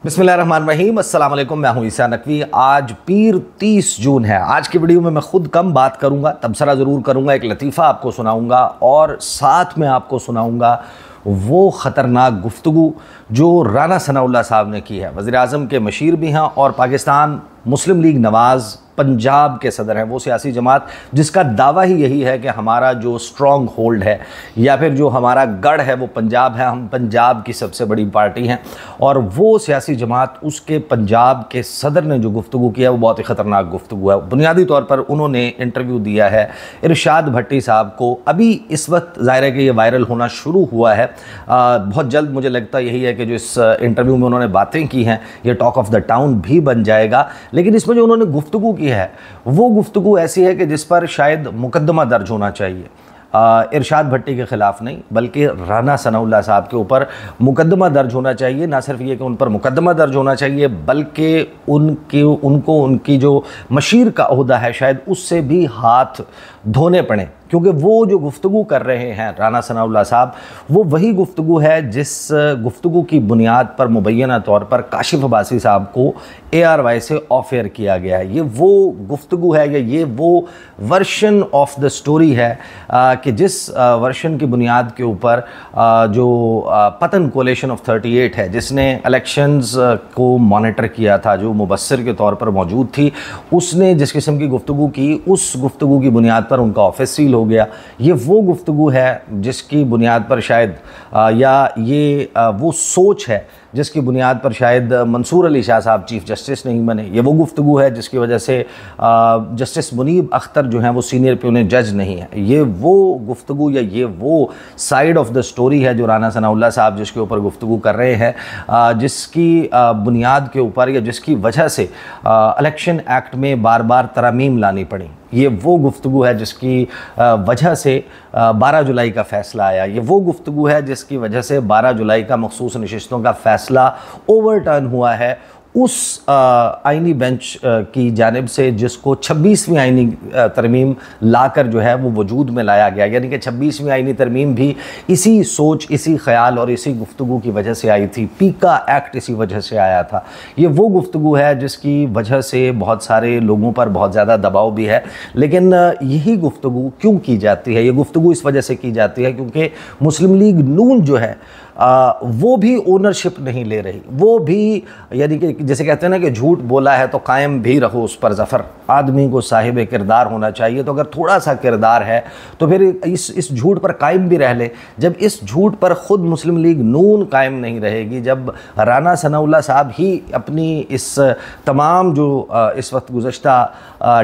बिस्मिल्लाहिर्रहमानिर्रहीम, अस्सलाम वालेकुम। मैं हूं ईसा नकवी। आज पीर 30 जून है। आज की वीडियो में मैं खुद कम बात करूंगा, तबसरा ज़रूर करूंगा, एक लतीफ़ा आपको सुनाऊंगा और साथ में आपको सुनाऊंगा वो ख़तरनाक गुफ्तगू जो राना सनाउल्लाह साहब ने की है। वज़ीर-ए-आज़म के मशीर भी हैं और पाकिस्तान मुस्लिम लीग नवाज़ पंजाब के सदर हैं। वो सियासी जमात जिसका दावा ही यही है कि हमारा जो स्ट्रॉन्ग होल्ड है या फिर जो हमारा गढ़ है वो पंजाब है, हम पंजाब की सबसे बड़ी पार्टी हैं। और वो सियासी जमात, उसके पंजाब के सदर ने जो गुफ्तगू किया वो बहुत ही ख़तरनाक गुफ्तगू है। बुनियादी तौर पर उन्होंने इंटरव्यू दिया है इरशाद भट्टी साहब को। अभी इस वक्त ज़ाहिर है कि ये वायरल होना शुरू हुआ है। बहुत जल्द मुझे लगता यही है कि जो इस इंटरव्यू में उन्होंने बातें की हैं ये टॉक ऑफ द टाउन भी बन जाएगा। लेकिन इसमें जो उन्होंने गुफ्तगू की है वो गुफ्तगू ऐसी है कि जिस पर शायद मुकदमा दर्ज होना चाहिए। इरशाद भट्टी के ख़िलाफ़ नहीं बल्कि राना सनाउल्लाह साहब के ऊपर मुकदमा दर्ज होना चाहिए। ना सिर्फ ये कि उन पर मुकदमा दर्ज होना चाहिए बल्कि उनको उनकी जो मशीर का ओहदा है शायद उससे भी हाथ धोने पड़े, क्योंकि वो जो गुफ्तगू कर रहे हैं राना सनाउल्लाह साहब वो वही गुफ्तगू है जिस गुफ्तगू की बुनियाद पर मुबैना तौर पर काशिफ अब्बासी साहब को ARY से ऑफ एयर किया गया है। ये वो गुफ्तगू है या ये वो वर्शन ऑफ द स्टोरी है कि जिस वर्शन की बुनियाद के ऊपर जो पतन कोलेशन ऑफ 38 है जिसने इलेक्शंस को मॉनिटर किया था, जो मुबस्सिर के तौर पर मौजूद थी, उसने जिस किस्म की गुफ्तगू की उस गुफ्तगू की बुनियाद पर उनका ऑफिस सील हो गया। ये वो गुफ्तगू है जिसकी बुनियाद पर शायद या ये वो सोच है जिसकी बुनियाद पर शायद मंसूर अली शाह साहब चीफ़ जस्टिस नहीं बने। ये वो गुफ्तगू है जिसकी वजह से जस्टिस मुनीब अख्तर जो हैं वो सीनियर प्यून जज नहीं है। ये वो गुफ्तगू या ये वो साइड ऑफ द स्टोरी है जो राना सनाउल्लाह साहब जिसके ऊपर गुफ्तगू कर रहे हैं, जिसकी बुनियाद के ऊपर या जिसकी वजह से इलेक्शन एक्ट में बार बार तरमीम लानी पड़ी। ये वो गुफ्तगू है जिसकी वजह से 12 जुलाई का फ़ैसला आया। ये वो गुफ्तगू है जिसकी वजह से 12 जुलाई का मखसूस नशिस्तों का फ़ैसला ओवरटर्न हुआ है उस आइनी बेंच की जानिब से जिसको 26वीं आइनी तरमीम लाकर जो है वो वजूद में लाया गया। यानी कि 26वीं आइनी तरमीम भी इसी सोच, इसी ख़याल और इसी गुफ्तगू की वजह से आई थी। पीका एक्ट इसी वजह से आया था। ये वो गुफ्तगू है जिसकी वजह से बहुत सारे लोगों पर बहुत ज़्यादा दबाव भी है। लेकिन यही गुफ्तगू क्यों की जाती है? ये गुफ्तगू इस वजह से की जाती है क्योंकि मुस्लिम लीग नून जो है वो भी ओनरशिप नहीं ले रही। वो भी यानी कि जैसे कहते हैं ना कि झूठ बोला है तो कायम भी रहो उस पर ज़फ़र। आदमी को साहिब किरदार होना चाहिए, तो अगर थोड़ा सा किरदार है तो फिर इस झूठ पर कायम भी रह ले। जब इस झूठ पर ख़ुद मुस्लिम लीग नून कायम नहीं रहेगी, जब राना सनाउल्लाह साहब ही अपनी इस तमाम जो इस वक्त गुज़श्ता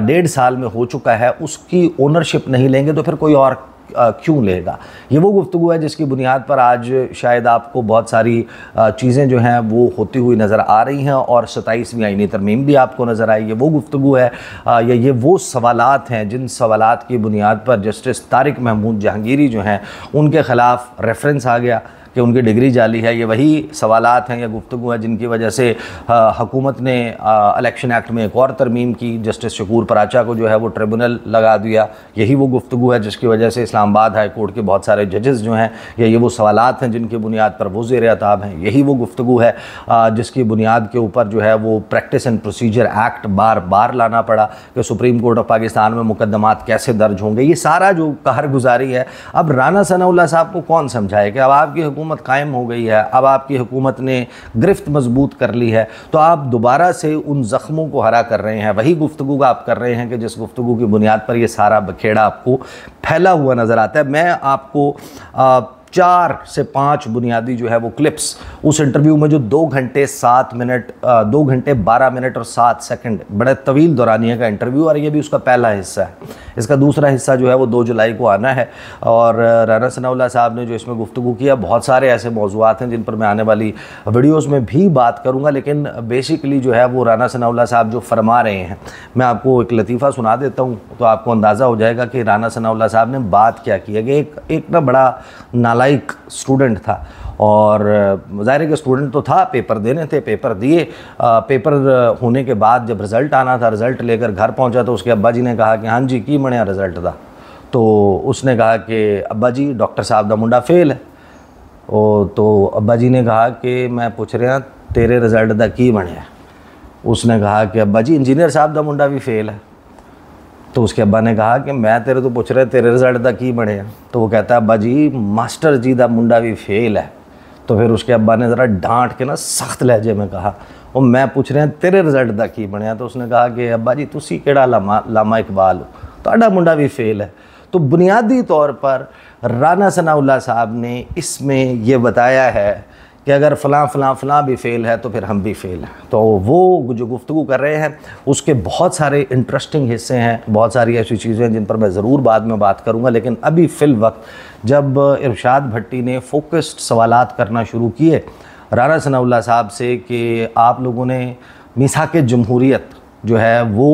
1.5 साल में हो चुका है उसकी ओनरशिप नहीं लेंगे तो फिर कोई और क्यों लेगा? ये वो गुफ्तगू है जिसकी बुनियाद पर आज शायद आपको बहुत सारी चीज़ें जो हैं वो होती हुई नज़र आ रही हैं और 27वीं आइनी तरमीम भी आपको नज़र आई। ये वो गुफ्तगू है या ये वो सवालात हैं जिन सवालात की बुनियाद पर जस्टिस तारिक महमूद जहांगीरी जो हैं उनके ख़िलाफ़ रेफरेंस आ गया कि उनकी डिग्री जाली है। ये वही सवालात हैं या गुफ्तगू है जिनकी वजह से हुकूमत ने इलेक्शन एक्ट में एक और तरमीम की, जस्टिस शकूर पराचा को जो है वो ट्रिब्यूनल लगा दिया। यही वो गुफ्तगू है जिसकी वजह से इस्लामाबाद हाई कोर्ट के बहुत सारे जजेस जो हैं या ये वो सवालात हैं जिनकी बुनियाद पर वो ज़ेर अताब हैं। यही वो गुफ्तगू है जिसकी बुनियाद के ऊपर जो है वो प्रैक्टिस एंड प्रोसीजर एक्ट बार बार लाना पड़ा कि सुप्रीम कोर्ट ऑफ पाकिस्तान में मुकदमात कैसे दर्ज होंगे। ये सारा जो कारगुजारी है, अब राना सनाउल्लाह साहब को कौन समझाए कि अब आपकी हुकूमत कायम हो गई है, अब आपकी हुकूमत ने गिरफ्त मजबूत कर ली है तो आप दोबारा से उन ज़ख्मों को हरा कर रहे हैं। वही गुफ्तगू का आप कर रहे हैं कि जिस गुफ्तगू की बुनियाद पर ये सारा बखेड़ा आपको फैला हुआ नज़र आता है। मैं आपको 4 से 5 बुनियादी जो है वो क्लिप्स उस इंटरव्यू में जो 2 घंटे 7 मिनट 2 घंटे 12 मिनट और 7 सेकंड बड़े तवील दौरानिया का इंटरव्यू, और ये भी उसका पहला हिस्सा है। इसका दूसरा हिस्सा जो है वो 2 जुलाई को आना है। और राना सनाउल्लाह साहब ने जो इसमें गुफ्तगू किया, बहुत सारे ऐसे मौज़ूआत हैं जिन पर मैं आने वाली वीडियोज़ में भी बात करूँगा। लेकिन बेसिकली जो है वो राना सनाउल्लाह साहब जो फरमा रहे हैं, मैं आपको एक लतीफ़ा सुना देता हूँ तो आपको अंदाज़ा हो जाएगा कि राना सनाउल्लाह साहब ने बात क्या की है। कि एक ना बड़ा नालायक स्टूडेंट था और ज़ाहिर है कि स्टूडेंट तो था, पेपर देने थे, पेपर दिए। पेपर होने के बाद जब रिज़ल्ट आना था, रिज़ल्ट लेकर घर पहुंचा तो उसके अब्बा जी ने कहा कि हाँ जी की बढ़िया रिज़ल्ट था। तो उसने कहा कि अब्बा जी डॉक्टर साहब का मुंडा फेल है। तो अब्बा जी ने कहा कि मैं पूछ रहा तेरे रिजल्ट दा की बनया। उसने कहा कि अब्बा जी इंजीनियर साहब दा मुंडा भी फेल है। तो उसके अब्बा ने कहा कि मैं तेरे तो पूछ रहे तेरे रिजल्ट दा की बनया। तो वो कहता है अब्बा जी मास्टर जी दा मुंडा भी फेल है। तो फिर उसके अब्बा ने ज़रा डांट के ना सख्त लहजे में कहा और मैं पूछ रहे हैं तेरे रिजल्ट दा की बनया। तो उसने कहा कि अब्बा जी तुसी केड़ा लामा इकबाल हो, तुहाडा मुंडा भी फेल है। तो बुनियादी तौर पर राना सनाउल्लाह साहब ने इसमें ये बताया है कि अगर फ़लाँ भी फ़ेल है तो फिर हम भी फ़ेल हैं। तो वो जो गुफ्तगू कर रहे हैं उसके बहुत सारे इंटरेस्टिंग हिस्से हैं, बहुत सारी ऐसी चीज़ें हैं जिन पर मैं ज़रूर बाद में बात करूँगा। लेकिन अभी फ़िल वक्त जब इरशाद भट्टी ने फोकस्ड सवालात करना शुरू किए राना सनाउल्लाह साहब से कि आप लोगों ने मीसाक जमहूरियत जो है वो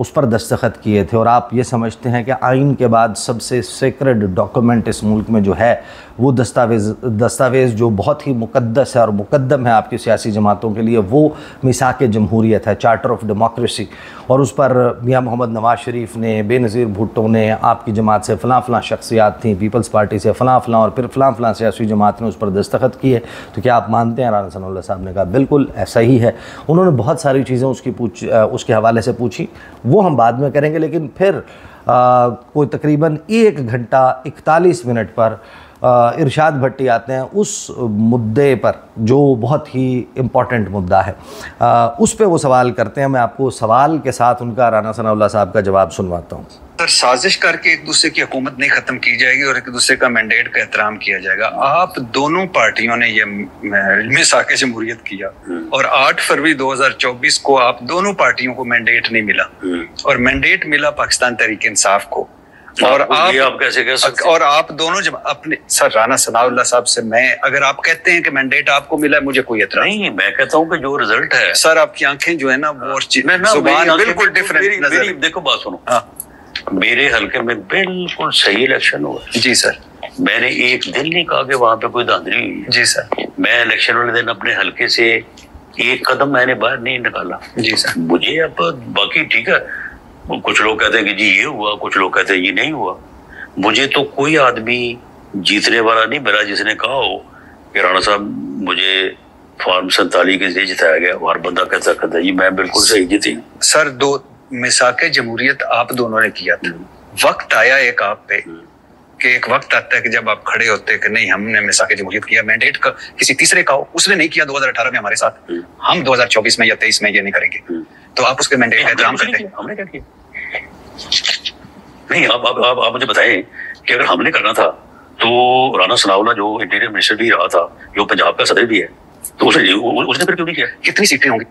उस पर दस्तखत किए थे और आप ये समझते हैं कि आइन के बाद सबसे सेक्रेड डॉक्यूमेंट इस मुल्क में जो है वो दस्तावेज़ जो बहुत ही मुक़द्दस है और मुक़द्दम है आपकी सियासी जमातों के लिए, वो मीसाक जमहूरियत है, चार्टर ऑफ डेमोक्रेसी। और उस पर मियाँ मोहम्मद नवाज़ शरीफ ने, बेनज़ीर भुट्टो ने, आपकी जमात से फ़लाँ शख्सियात थी, पीपल्स पार्टी से फ़लाँ और फिर फ़लाँ सियासी जमात ने उस पर दस्तखत किए। तो क्या आप मानते हैं? राना सनाउल्लाह साहब ने कहा बिल्कुल ऐसा ही है। उन्होंने बहुत सारी चीज़ें उसके हवाले से पूछी, वो हम बाद में करेंगे। लेकिन फिर कोई तकरीबन 1 घंटा 41 मिनट पर इरशाद भट्टी आते हैं उस मुद्दे पर जो बहुत ही इम्पॉर्टेंट मुद्दा है। उस पे वो सवाल करते हैं। मैं आपको सवाल के साथ उनका राना सनाउल्लाह साहब का जवाब सुनवाता हूँ। सर, साजिश करके एक दूसरे की हुकूमत नहीं खत्म की जाएगी और एक दूसरे का मैंडेट का एहतराम किया जाएगा। आप दोनों पार्टियों ने ये मीसाक जमहूरियत किया और 8 फरवरी 2024 को आप दोनों पार्टियों को मैंडेट नहीं मिला और मैंडेट मिला पाकिस्तान तहरीक इंसाफ को। और आप कैसे कह सकते हैं? और आप दोनों जब अपने सर राना सनाउल्लाह साहब से मैं अगर आप कहते हैं कि मैंडेट आपको मिला है, मुझे कोई एतराज नहीं। मैं कहता हूँ कि जो रिजल्ट है सर, आपकी आंखें जो है ना वो जुबान बिल्कुल डिफरेंट नजर। देखो बात सुनो, मेरे हल्के में बिल्कुल सही इलेक्शन हुआ जी सर। मैंने एक दिन नहीं कहा कि वहां पे कोई धांधली हुई जी सर। मैं इलेक्शन वाले दिन अपने हल्के से एक कदम मैंने बाहर नहीं निकाला जी सर। मुझे अब बाकी ठीक है, कुछ लोग कहते हैं कि जी ये हुआ, कुछ लोग कहते हैं ये नहीं हुआ। मुझे तो कोई आदमी जीतने वाला नहीं मिला जिसने कहा हो कि राणा साहब मुझे फॉर्म 47 के जरिए जिताया गया। हर बंदा कहता है ये मैं बिल्कुल सही जीती सर। 2 मीसाक जमहूरियत आप दोनों ने किया था। वक्त आया एक आप पे कि एक वक्त आता है कि जब आप खड़े होते हैं कि नहीं हमने मीसाक जमहूरियत किया, मैंडेट का किसी तीसरे का हो, उसने नहीं किया 2018 में हमारे साथ, हम 2024 में या 23 में ये नहीं करेंगे। तो आप उसके मैंडेट का एहतराम करते हैं। हमने क्या किया? नहीं, आप मुझे बताएं कि अगर हमने करना था तो राना सनाउल्लाह जो इंटीरियर मिनिस्टर भी रहा था, जो पंजाब का सदर भी है, तो उसने फिर क्यों नहीं किया? कितनी सीटें होंगी?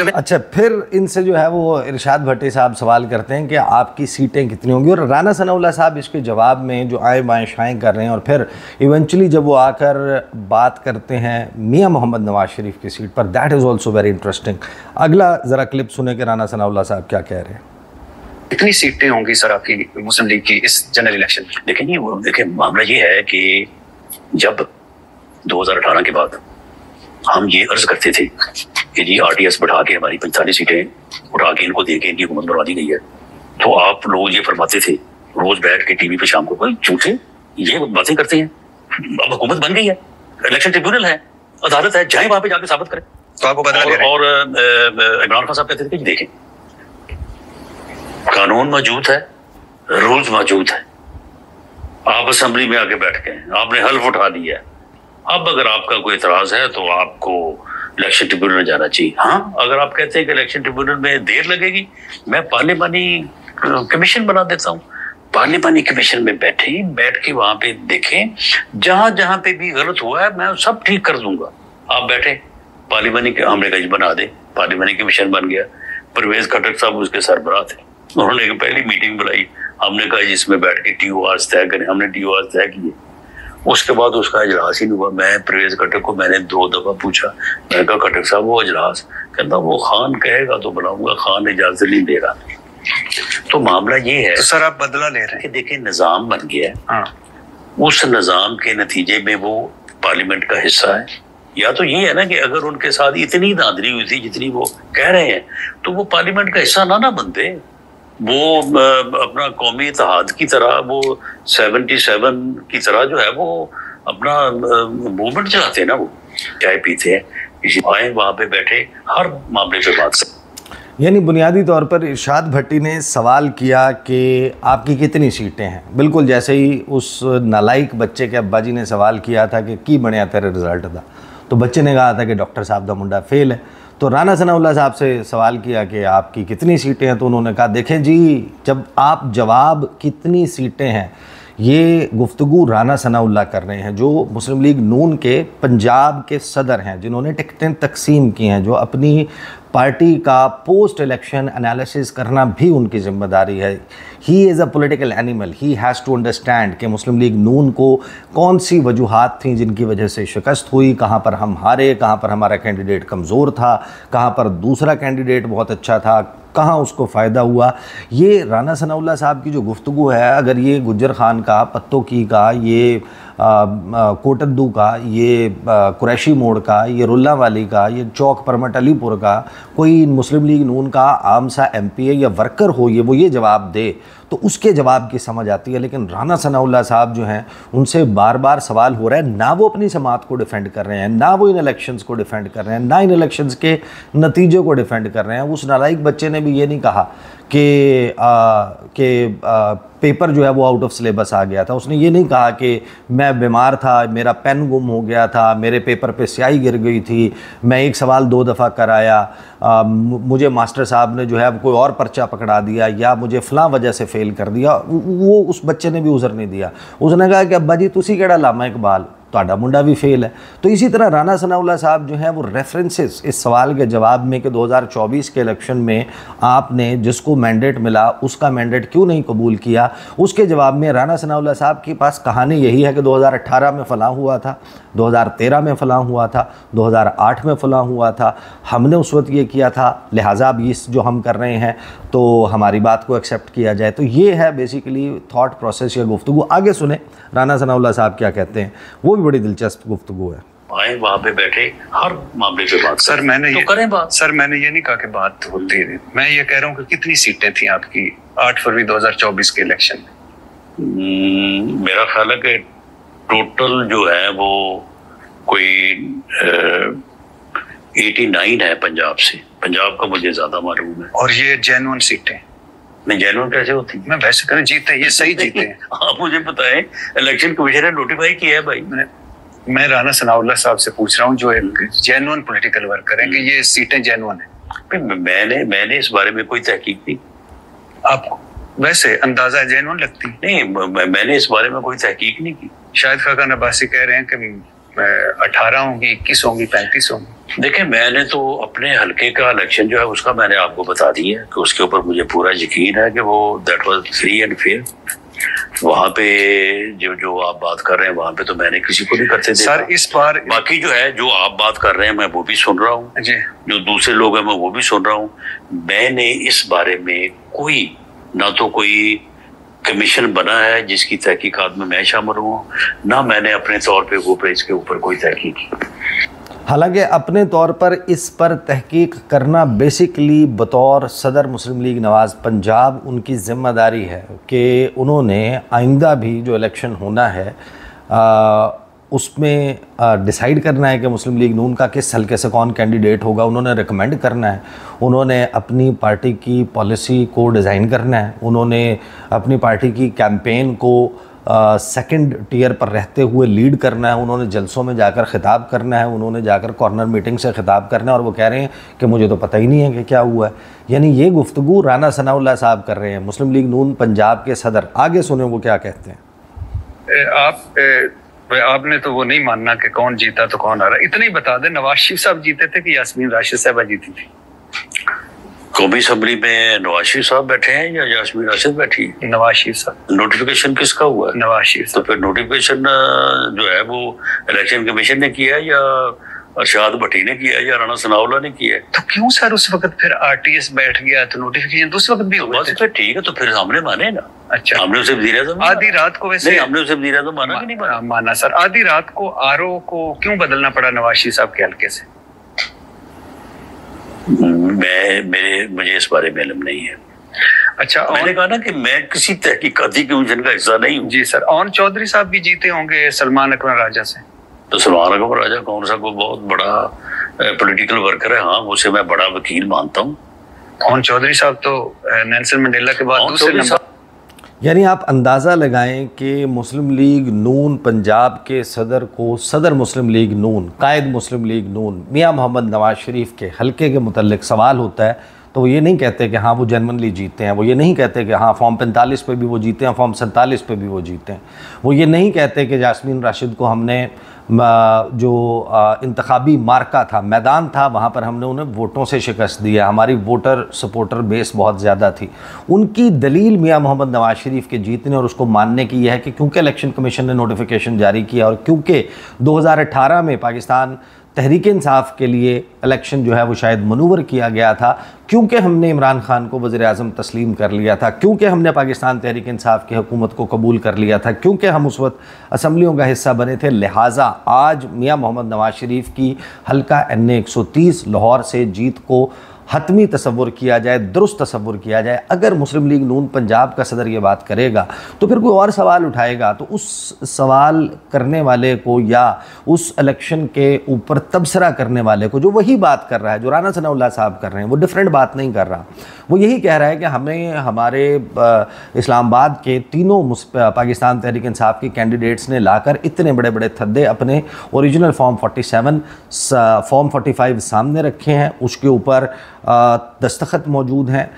अच्छा, फिर इनसे जो है वो इरशाद भट्टी साहब सवाल करते हैं कि आपकी सीटें कितनी होंगी और राना सनाउल्लाह साहब इसके जवाब में जो आए बाएँ शाएँ कर रहे हैं और फिर इवेंचुअली जब वो आकर बात करते हैं मियाँ मोहम्मद नवाज शरीफ की सीट पर, that is also very interesting. अगला ज़रा क्लिप सुने कि राना सनाउल्लाह साहब क्या कह रहे हैं। कितनी सीटें होंगी सर आपकी मुस्लिम लीग की इस जनरल इलेक्शन में? देखिए मामला ये है कि जब 2018 के बाद हम ये अर्ज करते थे कि जी RTS बढ़ा के हमारी 45 सीटें उठा के इनको दे के इनकी हुकूमत बनवा दी गई है, तो आप लोग ये फरमाते थे रोज बैठ के टीवी पे शाम को, भाई झूठे ये बातें करते हैं, अब हुकूमत बन गई है, इलेक्शन ट्रिब्यूनल है, अदालत है, जाए वहां पे जाके साबित करें। तो आपको बदला दे रहे हैं। और इमरान खान साहब कहते थे कि देखें कानून मौजूद है, रूल्स मौजूद है, आप असेंबली में आके बैठ गए, आपने हल्फ उठा लिया, अब अगर आपका कोई एतराज है तो आपको इलेक्शन ट्रिब्यूनल में जाना चाहिए। हाँ, अगर आप कहते हैं कि इलेक्शन ट्रिब्यूनल में देर लगेगी, मैं पार्लियामानी कमीशन बना देता हूँ। पार्लियामानी कमीशन में बैठ के वहां पे देखें, जहां जहां पे भी गलत हुआ है मैं सब ठीक कर दूंगा। आप बैठे पार्लियामानी के हमने कहा बना दे, पार्लियामानी कमीशन बन गया। परवेज खट्टर साहब उसके सरबराह थे, उन्होंने पहली मीटिंग बुलाई, हमने कहा जिसमें बैठ के TORs तय करें, हमने TORs तय किए। उसके बाद उसका इजलास ही नहीं हुआ। मैं परवेज खट्टर को मैंने 2 दफा पूछा, मैंने कहा खट्टर साहब वो इजलास, कहता वो खान कहेगा तो बुलाऊंगा, खान इजाजत नहीं दे रहा। तो मामला ये है। तो सर आप बदला ले रहे हैं कि देखिए निजाम बन गया है। हाँ। उस निजाम के नतीजे में वो पार्लियामेंट का हिस्सा है। या तो ये है ना कि अगर उनके साथ इतनी धांधली हुई थी जितनी वो कह रहे हैं, तो वो पार्लियामेंट का हिस्सा ना बनते, वो अपना कौमी इत्तेहाद की तरह, वो 77 की तरह जो है वो अपना मूवमेंट चलाते हैं ना वो। चाय पीते हैं, किसी आए वहाँ पे बैठे हर मामले पे बात करें। यानी बुनियादी तौर पर इरशाद भट्टी ने सवाल किया कि आपकी कितनी सीटें हैं, बिल्कुल जैसे ही उस नालायक बच्चे के अब्बा जी ने सवाल किया था कि की बनया तेरे रिजल्ट था, तो बच्चे ने कहा था कि डॉक्टर साहब का मुंडा फेल है। तो राना सनाउल्लाह साहब से सवाल किया कि आपकी कितनी सीटें हैं, तो उन्होंने कहा देखें जी, जब आप जवाब कितनी सीटें हैं ये गुफ्तगू राना सनाउल्लाह कर रहे हैं, जो मुस्लिम लीग नून के पंजाब के सदर हैं, जिन्होंने टिकटें तकसीम की हैं, जो अपनी पार्टी का पोस्ट इलेक्शन एनालिसिस करना भी उनकी जिम्मेदारी है। He is a political animal, he has to understand कि मुस्लिम लीग नून को कौन सी वजूहात थी जिनकी वजह से शिकस्त हुई, कहाँ पर हम हारे, कहाँ पर हमारा कैंडिडेट कमज़ोर था, कहाँ पर दूसरा कैंडिडेट बहुत अच्छा था, कहाँ उसको फ़ायदा हुआ। ये राना सनाउल्लाह साहब की जो गुफ्तगू है, अगर ये गुज्जर खान का, पत्तोकी का, ये कोटद्दू का, ये कुरैशी मोड़ का, ये रुल्ला वाली का, ये चौक परमट अलीपुर का कोई मुस्लिम लीग नून का आम सा एमपी या वर्कर हो, वो ये जवाब दे तो उसके जवाब की समझ आती है। लेकिन राना सनाउल्लाह साहब जो हैं उनसे बार बार सवाल हो रहा है, ना वो अपनी समात को डिफेंड कर रहे हैं, ना वो इन इलेक्शंस को डिफेंड कर रहे हैं, ना इन इलेक्शंस के नतीजों को डिफेंड कर रहे हैं। उस नालायक बच्चे ने भी ये नहीं कहा कि पेपर जो है वो आउट ऑफ सिलेबस आ गया था, उसने ये नहीं कहा कि मैं बीमार था, मेरा पेन गुम हो गया था, मेरे पेपर पे स्याही गिर गई थी, मैं एक सवाल 2 दफ़ा कराया, मुझे मास्टर साहब ने जो है कोई और पर्चा पकड़ा दिया या मुझे फ़लाँ वजह से फ़ेल कर दिया। वो उस बच्चे ने भी उज़र नहीं दिया, उसने कहा कि अब्बा जी तुसी केड़ा लामा इकबाल, ਤੁਹਾਡਾ मुंडा भी फेल है। तो इसी तरह राना सनाउल्लाह साहब जो हैं वो रेफरेंसेस इस सवाल के जवाब में कि 2024 के इलेक्शन में आपने जिसको मैंडेट मिला उसका मैंडेट क्यों नहीं कबूल किया, उसके जवाब में राना सनाउल्लाह साहब के पास कहानी यही है कि 2018 में फ़लाँ हुआ था, 2013 में फ़लाँ हुआ था, 2008 में फ़लाँ हुआ था, हमने उस वक्त ये किया था, लिहाजा अब इस जो हम कर रहे हैं तो हमारी बात को एक्सेप्ट किया जाए। तो ये है बेसिकली थॉट प्रोसेस या गुफ्तगू। आगे सुने राना सनाउल्लाह साहब क्या कहते हैं, वो भी बड़ी दिलचस्प गुफ्तगू है। आए वहाँ पे बैठे हर मामले पे बात सर मैंने तो ये करें बात। सर मैंने ये नहीं कहा कि बात होती है, मैं ये कह रहा हूँ कि कितनी सीटें थी आपकी 8 फरवरी 2024 के इलेक्शन में? मेरा ख्याल है कि टोटल जो है वो कोई 89 है पंजाब से, पंजाब का मुझे ज्यादा मालूम है। और ये जेन्युइन सीटें नहीं, जेन्युइन कैसे होती? मैं वैसे करें जीते, ये सही जीते हैं। आप मुझे बताएं, इलेक्शन कमीशन ने नोटिफाई किया है भाई। मैं राना सनाउल्लाह साहब से पूछ रहा हूँ जो एक जेन्युइन पॉलिटिकल वर्कर है कि ये सीटें जेन्युइन है। मैंने इस बारे में कोई तहकीक नहीं। आपको वैसे अंदाजा जेन्युइन लगती? नहीं, मैंने इस बारे में कोई तहकीक नहीं की। शायद खाका नबासी कह रहे हैं कि 18 होंगी, 21 होंगी, 35 होंगी। देखिए, मैंने तो अपने हलके का इलेक्शन जो है उसका मैंने आपको बता दिया कि उसके ऊपर मुझे पूरा यकीन है कि वो that was free and fair. वहाँ पे जो आप बात कर रहे हैं वहाँ पे तो मैंने किसी को नहीं करते देखा। सर इस बार बाकी जो है जो आप बात कर रहे हैं मैं वो भी सुन रहा हूँ, जो दूसरे लोग हैं मैं वो भी सुन रहा हूँ। मैंने इस बारे में कोई ना तो कोई कमीशन बना है जिसकी तहकीकात में मैं शामिल हूँ, ना मैंने अपने तौर पे वो इसके ऊपर कोई तहकीक की। हालांकि अपने तौर पर इस पर तहकीक करना बेसिकली बतौर सदर मुस्लिम लीग नवाज़ पंजाब उनकी ज़िम्मेदारी है कि उन्होंने आइंदा भी जो इलेक्शन होना है उसमें डिसाइड करना है कि मुस्लिम लीग नून का किस हल्के से कौन कैंडिडेट होगा, उन्होंने रिकमेंड करना है, उन्होंने अपनी पार्टी की पॉलिसी को डिज़ाइन करना है, उन्होंने अपनी पार्टी की कैंपेन को सेकंड टियर पर रहते हुए लीड करना है, उन्होंने जलसों में जाकर ख़िताब करना है, उन्होंने जाकर कॉर्नर मीटिंग से ख़िताब करना है, और वो कह रहे हैं कि मुझे तो पता ही नहीं है कि क्या हुआ है। यानी ये गुफ्तगू राना सनाउल्लाह साहब कर रहे हैं, मुस्लिम लीग नून पंजाब के सदर। आगे सुने वो क्या कहते हैं। आपने तो वो नहीं मानना कि कौन जीता तो कौन आ रहा, इतना ही बता दें, नवाज शरीफ साहब जीते थे कि यास्मीन राशिद साहबा जीती थी? कौमी असम्बली में नवाज शरीफ साहब बैठे हैं या यास्मीन राशिद बैठी? नवाज शरीफ साहब। नोटिफिकेशन किसका हुआ है? नवाज शरीफ। तो फिर नोटिफिकेशन जो है वो इलेक्शन कमीशन ने किया या अरशाद भट्टी ने किया या राना सनाउल्लाह ने किया? तो क्यों सर उस वक्त फिर आरटीएस बैठ गया तो नोटिफिकेशन तो उस वक्त भी हुआ? फिर ठीक है, तो फिर हमने माने ना। अच्छा, हमने उसे वज़ीर-ए-आज़म आधी रात को वैसे नहीं, हमने उसे वज़ीर-ए-आज़म माना कि नहीं माना सर? आधी रात को आरओ को क्यों बदलना पड़ा नवाज शरीफ साहब के हल्के से? मुझे इस बारे में इल्म नहीं है। अच्छा, मैंने कहा ना कि मैं किसी तहकीकाती कमीशन का हिस्सा नहीं हूँ। जी सर। ऑन चौधरी साहब भी जीते होंगे सलमान अकबर राजा से? तो सलमान अकबर राजा कौन सा कोई बहुत बड़ा पॉलिटिकल वर्कर है? हाँ, उसे मैं बड़ा वकील मानता हूँ। कौन चौधरी साहब तो नेल्सन मंडेला के बाद दूसरे नंबर। यानी आप अंदाज़ा लगाएं कि मुस्लिम लीग नून पंजाब के सदर को सदर मुस्लिम लीग नून, कायद मुस्लिम लीग नून मियां मोहम्मद नवाज शरीफ के हल्के के मुतल्लिक सवाल होता है तो वो ये नहीं कहते कि हाँ वो जेनवनली जीते हैं, वो ये नहीं कहते कि हाँ फॉर्म 45 पे भी वो जीते हैं, फॉर्म 47 पे भी वो जीते हैं, वो ये नहीं कहते कि जासमीन राशिद को हमने जो इंतखाबी मार्का था, मैदान था, वहाँ पर हमने उन्हें वोटों से शिकस्त दी है, हमारी वोटर सपोर्टर बेस बहुत ज़्यादा थी। उनकी दलील मियां मोहम्मद नवाज शरीफ के जीतने और उसको मानने की यह है कि क्योंकि इलेक्शन कमीशन ने नोटिफिकेशन जारी किया और क्योंकि 2018 में पाकिस्तान तहरीक इंसाफ के लिए इलेक्शन जो है वो शायद मनूवर किया गया था, क्योंकि हमने इमरान खान को वज़ीर आज़म तस्लीम कर लिया था, क्योंकि हमने पाकिस्तान तहरीक इंसाफ की हुकूमत को कबूल कर लिया था, क्योंकि हम उस वक्त असम्बलियों का हिस्सा बने थे, लिहाजा आज मियां मोहम्मद नवाज शरीफ की हल्का NA 130 लाहौर से जीत को हतमी तसव्वुर किया जाए, दुरुस्त तसव्वुर किया जाए। अगर मुस्लिम लीग नून पंजाब का सदर ये बात करेगा तो फिर कोई और सवाल उठाएगा, तो उस सवाल करने वाले को या उस इलेक्शन के ऊपर तबसरा करने वाले को, जो वही बात कर रहा है जो राना सनाउल्लाह साहब कर रहे हैं, वो डिफरेंट बात नहीं कर रहा, वो यही कह रहा है कि हमें हमारे इस्लामाबाद के तीनों पाकिस्तान तहरीक इंसाफ के कैंडिडेट्स ने लाकर इतने बड़े बड़े थद्दे अपने ओरिजिनल फॉर्म 47 फॉर्म 45 सामने रखे हैं, उसके ऊपर दस्तखत मौजूद हैं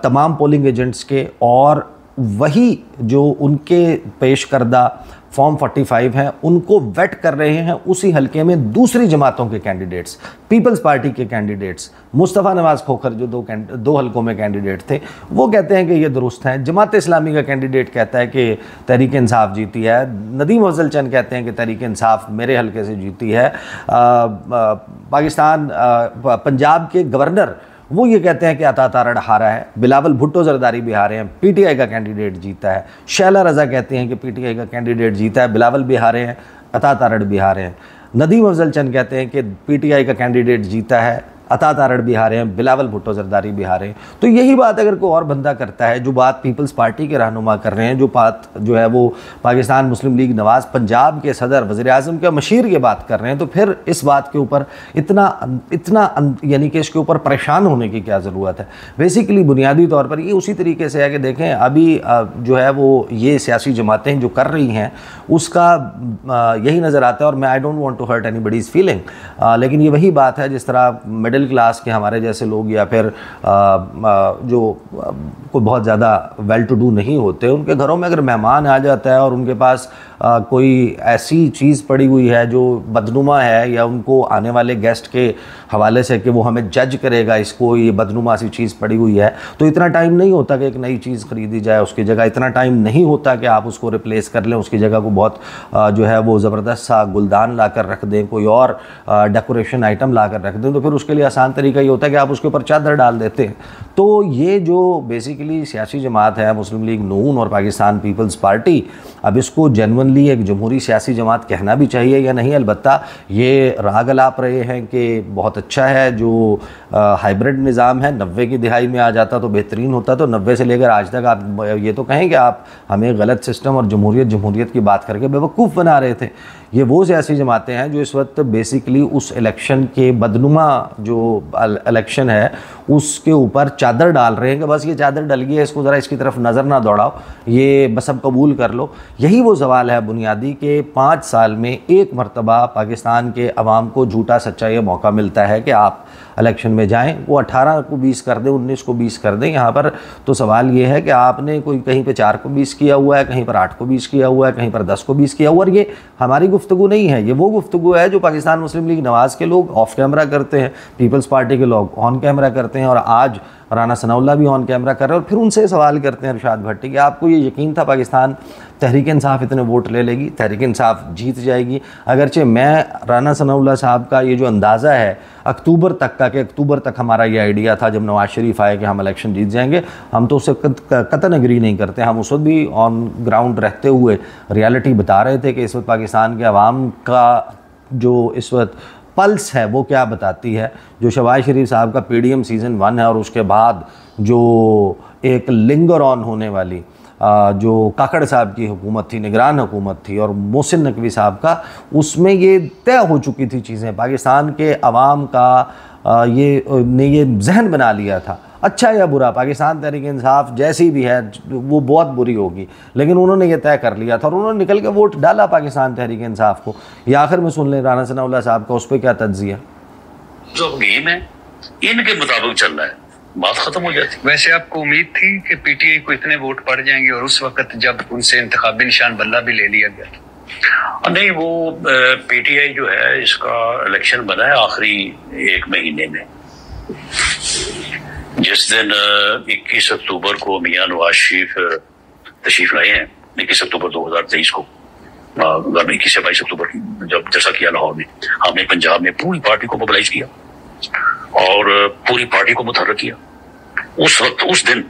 तमाम पोलिंग एजेंट्स के, और वही जो उनके पेश करदा फॉर्म 45 हैं उनको वेट कर रहे हैं उसी हलके में दूसरी जमातों के कैंडिडेट्स, पीपल्स पार्टी के कैंडिडेट्स, मुस्तफ़ा नवाज़ खोखर जो दो हलकों में कैंडिडेट थे, वो कहते हैं कि ये दुरुस्त हैं। जमात इस्लामी का कैंडिडेट कहता है कि तहरीक इंसाफ जीती है। नदीम अफजल चंद कहते हैं कि तहरीक इंसाफ मेरे हलके से जीती है। पाकिस्तान पंजाब के गवर्नर वो ये कहते हैं कि अता तारड़ हारा है। बिलावल भुट्टो जरदारी भी हारे हैं, PTI का कैंडिडेट जीता है। शैला रज़ा कहते हैं कि PTI का कैंडिडेट जीता है, बिलावल भी हारे हैं, अता तारड़ भी हारे हैं। नदीम अफजल चंद कहते हैं कि PTI का कैंडिडेट जीता है, अता तारड़ भी हारे हैं, बिलावल भुट्टो जरदारी भी हारे हैं। तो यही बात अगर कोई और बंदा करता है, जो बात पीपल्स पार्टी के रहनुमा कर रहे हैं, जो बात जो है वो पाकिस्तान मुस्लिम लीग नवाज़ पंजाब के सदर वज़ीर आज़म के मशीर की बात कर रहे हैं, तो फिर इस बात के ऊपर इतना यानी कि इसके ऊपर परेशान होने की क्या ज़रूरत है। बेसिकली बुनियादी तौर पर ये उसी तरीके से है कि देखें अभी जो है वो ये सियासी जमातें जो कर रही हैं उसका यही नज़र आता है, और मैं I don't want to hurt anybody's feeling, लेकिन ये वही बात है जिस तरह मिडिल क्लास के हमारे जैसे लोग या फिर जो कोई बहुत ज़्यादा वेल टू डू नहीं होते, उनके घरों में अगर मेहमान आ जाता है और उनके पास कोई ऐसी चीज़ पड़ी हुई है जो बदनुमा है, या उनको आने वाले गेस्ट के हवाले से कि वो हमें जज करेगा इसको ये बदनुमा सी चीज़ पड़ी हुई है, तो इतना टाइम नहीं होता कि एक नई चीज़ ख़रीदी जाए उसकी जगह, इतना टाइम नहीं होता कि आप उसको रिप्लेस कर लें, उसकी जगह को बहुत जो है वो ज़बरदस्त सा गुलदान ला कर रख दें, कोई और डेकोरेशन आइटम ला कर रख दें, तो फिर उसके लिए आसान तरीका ये होता है कि आप उसके ऊपर चादर डाल देते हैं। तो ये जो बेसिकली सियासी जमात है मुस्लिम लीग नून और पाकिस्तान पीपल्स पार्टी, अब इसको जेनवनली एक जमहूरी सियासी जमात कहना भी चाहिए या नहीं, अलबत्ता ये राग अलाप रहे हैं कि बहुत अच्छा है जो हाइब्रिड निज़ाम है, 90 की दिहाई में आ जाता तो बेहतरीन होता, तो 90 से लेकर आज तक आप ये तो कहें कि आप हमें गलत सिस्टम और जमहूरियत की बात करके बेवकूफ़ बना रहे थे। ये वो सियासी जमातें हैं जो इस वक्त बेसिकली उस इलेक्शन के बदनुमा जो इलेक्शन है उसके ऊपर चादर डाल रहे हैं कि बस ये चादर डल गई है, इसको ज़रा इसकी तरफ नज़र ना दौड़ाओ, ये बस अब कबूल कर लो। यही वो सवाल है बुनियादी के 5 साल में एक मरतबा पाकिस्तान के अवाम को झूठा सच्चा ये मौका मिलता है कि आप इलेक्शन में जाएं, वो 18 को 20 कर दें, 19 को 20 कर दें। यहाँ पर तो सवाल ये है कि आपने कोई कहीं पे 4 को 20 किया हुआ है, कहीं पर 8 को 20 किया हुआ है, कहीं पर 10 को 20 किया हुआ है, और ये हमारी गुफ्तगू नहीं है, ये वो गुफ्तगू है जो पाकिस्तान मुस्लिम लीग नवाज़ के लोग ऑफ कैमरा करते हैं, पीपल्स पार्टी के लोग ऑन कैमरा करते हैं, और आज राना सनाउल्लाह भी ऑन कैमरा कर रहे हैं, और फिर उनसे सवाल करते हैं इरशाद भट्टी कि आपको ये यकीन था पाकिस्तान तहरीक इंसाफ इतने वोट ले लेगी, तहरीक इंसाफ जीत जाएगी। अगरचे मैं राना सनाउल्लाह साहब का ये जो अंदाज़ा है अक्टूबर तक का, कि अक्टूबर तक हमारा ये आइडिया था जब नवाज़ शरीफ आए कि हम इलेक्शन जीत जाएंगे, हम तो उससे कतन एग्री नहीं करते। हम उस वक्त भी ऑन ग्राउंड रहते हुए रियलिटी बता रहे थे कि इस वक्त पाकिस्तान के अवाम का जो इस वक्त पल्स है वो क्या बताती है। जो शहबाज शरीफ साहब का PDM सीज़न 1 है और उसके बाद जो एक लिंगर ऑन होने वाली जो काकड़ साहब की हुकूमत थी, निगरान हुकूमत थी, और मोहसिन नकवी साहब का, उसमें ये तय हो चुकी थी चीज़ें। पाकिस्तान के अवाम का ये जहन बना लिया था, अच्छा या बुरा, पाकिस्तान तहरीक इंसाफ जैसी भी है वो बहुत बुरी होगी, लेकिन उन्होंने ये तय कर लिया था और उन्होंने निकल के वोट डाला पाकिस्तान तहरीक इंसाफ को। ये आखिर में सुन लें राना सनाउल्लाह साहब का, उस पर क्या तज्जिया। जो गेम है इनके मुताबिक चल रहा है, बात खत्म हो जाती। वैसे आपको उम्मीद थी कि पीटीआई को इतने वोट पड़ जाएंगे, और उस वक्त जब उनसे इंतखाबी निशान बल्ला भी ले लिया गया था? नहीं, वो पीटीआई जो है इसका इलेक्शन बना है आखिरी 1 महीने में, जिस दिन 21 अक्टूबर को मियां नवाज शरीफ तशरीफ लाए हैं, 21 अक्टूबर 2023 को, 21 से 22 अक्टूबर की जब जैसा किया लाहौर में, हमने पंजाब में पूरी पार्टी को मोबिलाइज किया और पूरी पार्टी को मुतहर्रिक किया। उस वक्त उस दिन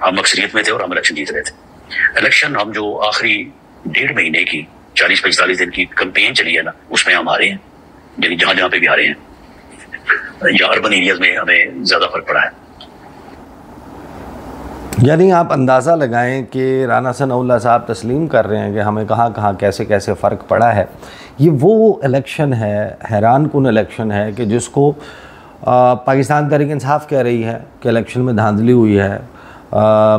हम अक्सरियत में थे और हम इलेक्शन जीत रहे थे। इलेक्शन हम जो आखिरी 1.5 महीने की 40-45 दिन की कैंपेन चली है ना, उसमें हम हारे हैं, यानी जहां जहां पे भी हारे हैं, या अर्बन एरियाज में हमें ज्यादा फर्क पड़ा है। यानी आप अंदाज़ा लगाएं कि राना सनाउल्लाह साहब तस्लीम कर रहे हैं कि हमें कहाँ कहाँ कैसे कैसे फ़र्क पड़ा है। ये वो इलेक्शन है, हैरान कुन इलेक्शन है कि जिसको पाकिस्तान तहरीक इंसाफ कह रही है कि इलेक्शन में धांधली हुई है।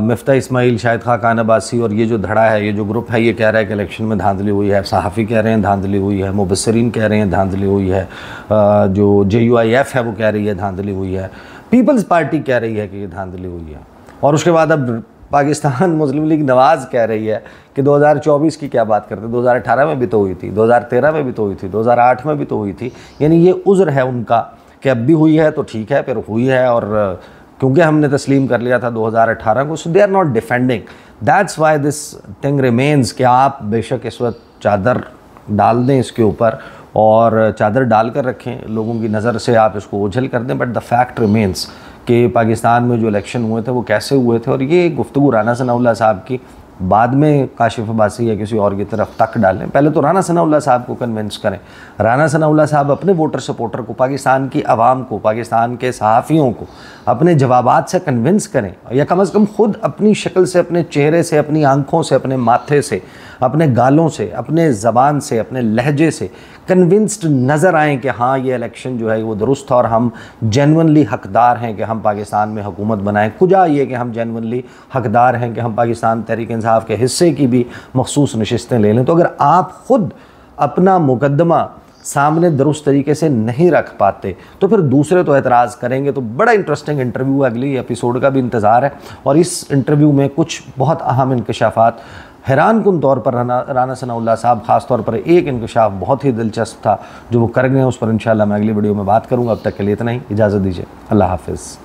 मिफ्ता इस्माइल, शाहिद खान अब्बासी और ये जो धड़ा है, ये जो ग्रुप है, ये कह रहा है कि इलेक्शन में धांधली हुई है। सहाफ़ी कह रहे हैं धांधली हुई है, मुबस्सिरीन कह रहे हैं धांधली हुई है, जो JUIF है वो कह रही है धांधली हुई है, पीपल्स पार्टी कह रही है कि ये धांधली हुई है। और उसके बाद अब पाकिस्तान मुस्लिम लीग नवाज़ कह रही है कि 2024 की क्या बात करते, 2018 में भी तो हुई थी, 2013 में भी तो हुई थी, 2008 में भी तो हुई थी। यानी ये उज़्र है उनका कि अब भी हुई है तो ठीक है, फिर हुई है, और क्योंकि हमने तस्लीम कर लिया था 2018 को, so they are not defending. That's why this thing remains कि आप बेशक इस वक्त चादर डाल दें इसके ऊपर और चादर डाल कर रखें, लोगों की नज़र से आप इसको ओझल कर दें, बट द फैक्ट रिमेन्स कि पाकिस्तान में जो इलेक्शन हुए थे वो कैसे हुए थे। और ये गुफ्तगू राना सनाउल्लाह साहब की बाद में काशिफ अब्बासी या किसी और की तरफ तक डालें, पहले तो राना सनाउल्लाह साहब को कन्विंस करें। राना सनाउल्लाह साहब अपने वोटर सपोर्टर को, पाकिस्तान की आवाम को, पाकिस्तान के सहाफ़ियों को अपने जवाबात से कन्विंस करें, या कम अज़ कम ख़ुद अपनी शक्ल से, अपने चेहरे से, अपनी आँखों से, अपने माथे से, अपने गालों से, अपने ज़बान से, अपने लहजे से कन्विंस्ड नज़र आएँ कि हाँ ये इलेक्शन जो है वो दुरुस्त है और हम जेन्युइनली हकदार हैं कि हम पाकिस्तान में हुकूमत बनाएं। कुजा ये कि हम जेन्युइनली हकदार हैं कि हम पाकिस्तान तहरीक इंसाफ के हिस्से की भी मखसूस नशिस्तें ले लें। तो अगर आप ख़ुद अपना मुकदमा सामने दुरुस्त तरीके से नहीं रख पाते तो फिर दूसरे तो एतराज़ करेंगे। तो बड़ा इंटरेस्टिंग इंटरव्यू, अगली एपिसोड का भी इंतज़ार है, और इस इंटरव्यू में कुछ बहुत अहम इंकशाफात, हैरान कुन तौर पर राना सनाउल्लाह साहब ख़ास तौर पर एक इंकशाफ बहुत ही दिलचस्प था जो वो कर गए, उस पर इंशाल्लाह मैं अगली वीडियो में बात करूँगा। अब तक के लिए इतना ही, इजाज़त दीजिए, अल्लाह हाफ़िज़।